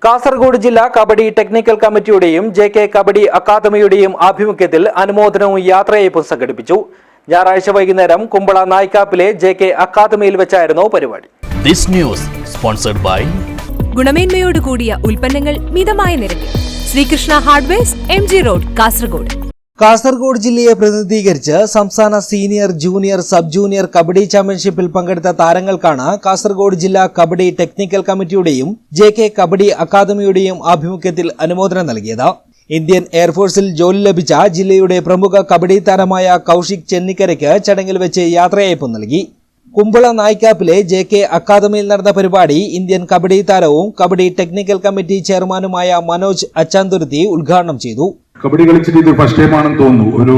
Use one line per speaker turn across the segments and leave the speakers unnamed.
കാസർഗോഡ് ജില്ലാ കബഡി ടെക്നിക്കൽ കമ്മിറ്റിയുടെയും ജെ.കെ. കബഡി അക്കാദമിയുടെയും ആഭിമുഖ്യത്തിൽ അനുമോദനവും യാത്രയയപ്പും സംഘടിപ്പിച്ചു. ഞായറാഴ്ച വൈകുന്നേരം കുമ്പള നായ്ക്കാപ്പിലെ ജെ.കെ. അക്കാദമിയിൽ വെച്ചായിരുന്നു പരിപാടി.
ഗുണമേന്മയോട് കൂടിയ ഉൽപ്പന്നങ്ങൾ മിതമായ നിരക്കിൽ Sreekrishna hardwares, MG road, Kasaragod.
Kasaragod ജില്ലയെ പ്രതിനിധീകരിച്ച് സംസ്ഥാന senior, junior, sub junior kabaddi ചാമ്പ്യൻഷിപ്പിൽ പങ്കെടുത്ത താരങ്ങൾക്കാണ് കാസർഗോഡ് ജില്ലാ കബഡി ടെക്നിക്കൽ കമ്മിറ്റിയുടെയും ജെ.കെ. കബഡി അക്കാദമിയുടെയും ആഭിമുഖ്യത്തിൽ അനുമോദനം നൽകിയത്. ഇന്ത്യൻ എയർഫോഴ്സിൽ ജോലി ലഭിച്ച ജില്ലയുടെ പ്രമുഖ കബഡി താരമായ കൌശിക് ചെന്നിക്കരയ്ക്ക് ചടങ്ങിൽ വെച്ച് യാത്രയയപ്പ് നൽകി. കുമ്പള നായ്ക്കാപ്പിലെ ജെ.കെ. അക്കാദമിയിൽ നടന്ന പരിപാടി ഇന്ത്യൻ കബഡി താരവും കബഡി ടെക്നിക്കൽ കമ്മിറ്റി ചെയർമാനുമായ മനോജ് അച്ചാന്തുരുത്തി ഉദ്ഘാടനം ചെയ്തു.
കബഡി കളിച്ചിട്ട് ഇത് ഫസ്റ്റ് ടൈമാണെന്ന് തോന്നുന്നു. ഒരു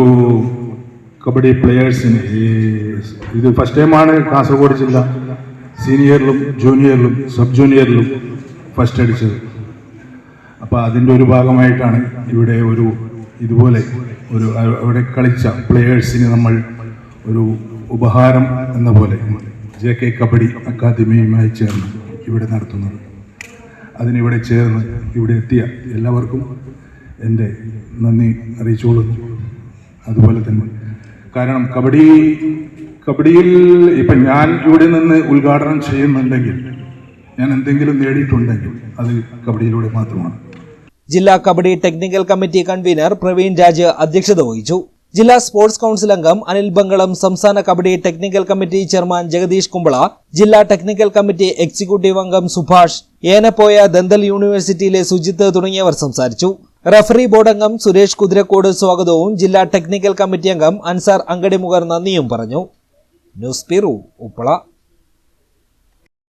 കബഡി പ്ലെയേഴ്സിന് ഇത് ഫസ്റ്റ് ടൈമാണ് കാസർഗോഡ് ജില്ല സീനിയറിലും ജൂനിയറിലും സബ് ജൂനിയറിലും ഫസ്റ്റ് അടിച്ചത്. അപ്പോൾ അതിൻ്റെ ഒരു ഭാഗമായിട്ടാണ് ഇവിടെ ഒരു ഇതുപോലെ ഒരു അവിടെ കളിച്ച പ്ലെയേഴ്സിന് നമ്മൾ ഒരു ഉപഹാരം എന്ന പോലെ ജെ.കെ. കബഡി അക്കാദമിയുമായി ചേർന്ന് ഇവിടെ നടത്തുന്നത്. അതിനിവിടെ ചേർന്ന് ഇവിടെ എത്തിയ എല്ലാവർക്കും എൻ്റെ നന്ദി അറിയിച്ചോളുന്നു. അതുപോലെ തന്നെ കാരണം കബഡിയിൽ ഇപ്പം ഞാൻ ഇവിടെ നിന്ന് ഉദ്ഘാടനം ചെയ്യുന്നുണ്ടെങ്കിൽ, ഞാൻ എന്തെങ്കിലും നേടിയിട്ടുണ്ടെങ്കിൽ അത് കബഡിയിലൂടെ മാത്രമാണ്.
ജില്ലാ kabaddi technical committee convener Praveen Raj അധ്യക്ഷത വഹിച്ചു. ജില്ലാ സ്പോർട്സ് കൌൺസിൽ അംഗം അനിൽ ബംഗളം, സംസ്ഥാന kabaddi technical committee chairman Jagadish Kumbala, ജില്ലാ ടെക്നിക്കൽ കമ്മിറ്റി എക്സിക്യൂട്ടീവ് അംഗം സുഭാഷ്, ഏനപ്പോയ ദന്തൽ യൂണിവേഴ്സിറ്റിയിലെ സുജിത്ത് തുടങ്ങിയവർ സംസാരിച്ചു. റഫറി ബോർഡ് അംഗം സുരേഷ് കുതിരക്കോട് സ്വാഗതവും ജില്ലാ ടെക്നിക്കൽ കമ്മിറ്റി അംഗം അൻസാർ അങ്കടിമുഖർ നന്ദിയും പറഞ്ഞു. News bureau, Uppala.